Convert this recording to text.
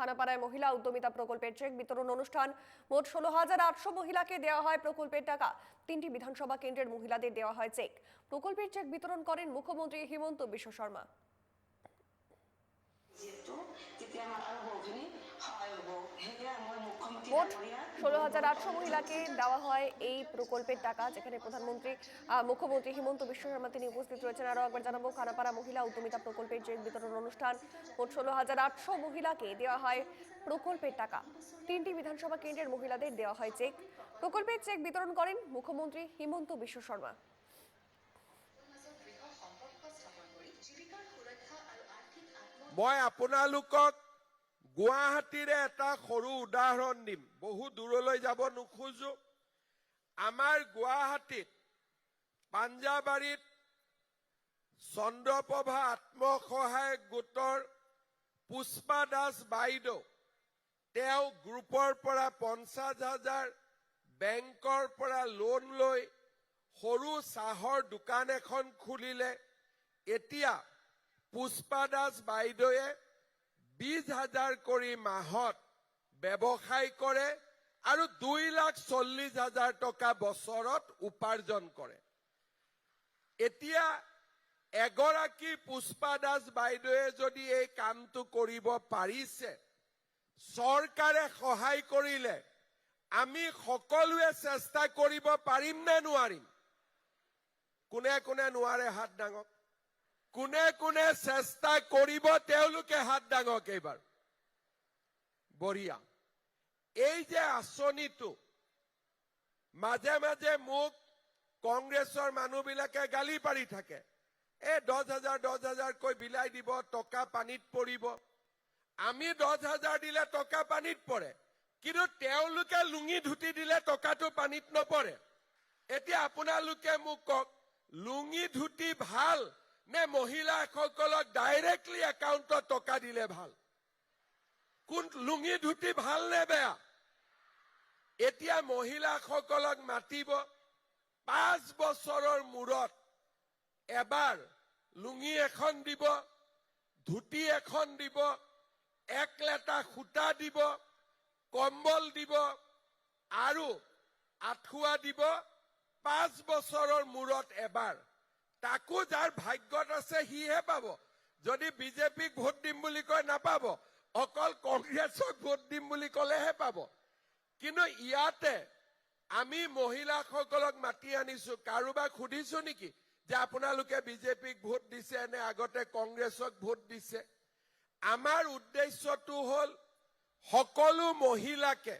খানাপাড়ায় মহিলা উদ্যমিতা প্রকল্পের চেক বিতরণ অনুষ্ঠান। মোট 16,800 মহিলাকে দেওয়া হয় প্রকল্পের টাকা। 3টি বিধানসভা কেন্দ্রের মহিলাদের দেওয়া হয় চেক। প্রকল্পের চেক বিতরণ করেন মুখ্যমন্ত্রী হিমন্ত বিশ্ব শর্মা। মোট 16,800 মহিলাকে দেওয়া হয় এই প্রকল্পের টাকা, যেখানে মুখ্যমন্ত্রী হিমন্ত বিশ্ব শর্মা তিনি উপস্থিত রয়েছেন। আরো একবার জানাবো, খানাপাড়া মহিলা উদ্যমিতা প্রকল্পের চেক বিতরণ অনুষ্ঠান। মোট 16,800 মহিলাকে দেওয়া হয় প্রকল্পের টাকা। 3টি বিধানসভা কেন্দ্রের মহিলাদের দেওয়া হয় চেক। প্রকল্পের চেক বিতরণ করেন মুখ্যমন্ত্রী হিমন্ত বিশ্ব শর্মা। মই আপোনালোকক গুৱাহাটীৰে এটা সৰু উদাহৰণ দিম, বহু দূৰলৈ যাব নোখোজো। আমাৰ গুৱাহাটীত পাঞ্জাবাৰীত চন্দ্ৰপ্ৰভা আত্মসহায়ক গোটৰ পুষ্পা দাস বাইদেউ, তেওঁ গ্ৰুপৰ পৰা 50,000 বেংকৰ পৰা লোন লৈ সৰু চাহৰ দোকান এখন খুলিলে। এতিয়া পুষ্পা দাস বাইদেৱে 20,000 কৰি মাহত ব্যৱসায় কৰে আৰু 2,40,000 টকা বছৰত উপাৰ্জন কৰে। এতিয়া এগৰাকী পুষ্পা দাস বাইদেৱে যদি এই কামটো কৰিব পাৰিছে, চৰকাৰে সহায় কৰিলে আমি সকলোৱে চেষ্টা কৰিব পাৰিম নে নোৱাৰিম? কোনে কোনে নোৱাৰে হাত দাঙক। কোনে কোনে চেষ্টা কৰিব তেওঁলোকে হাত দাঙক এইবাৰ। বঢ়িয়া। এই যে আঁচনিটো মাজে মাজে মোক কংগ্ৰেছৰ মানুহবিলাকে গালি পাৰি থাকে, 10,000 কৈ বিলাই দিব, টকা পানীত পৰিব। আমি 10,000 দিলে টকা পানীত পৰে, কিন্তু তেওঁলোকে লুঙি ধুতি দিলে টকাটো পানীত নপৰে। এতিয়া আপোনালোকে মোক কওক, লুঙি ধুতি ভাল নে মহিলাসকলক ডাইৰেক্টলি একাউণ্টত টকা দিলে ভাল? কোন লুঙি ধুতি ভাল নে বেয়া? এতিয়া মহিলাসকলক মাতিব, 5 বছৰৰ মূৰত এবাৰ লুঙি এখন দিব, ধুতি এখন দিব, 1 লেটা সূতা দিব, কম্বল দিব আৰু আঁঠুৱা দিব। 5 বছৰৰ মূৰত এবাৰ। তাকো যাৰ ভাগ্যত আছে সিহে পাব। যদি বিজেপিক ভোট দিম বুলি কয় নাপাব, অকল কংগ্ৰেছক ভোট দিম বুলি কলেহে পাব। কিন্তু ইয়াতে আমি মহিলাসকলক মাতি আনিছো। কাৰোবাক সুধিছো নেকি যে আপোনালোকে বিজেপিক ভোট দিছে নে আগতে কংগ্ৰেছক ভোট দিছে? আমাৰ উদ্দেশ্যটো হ'ল সকলো মহিলাকে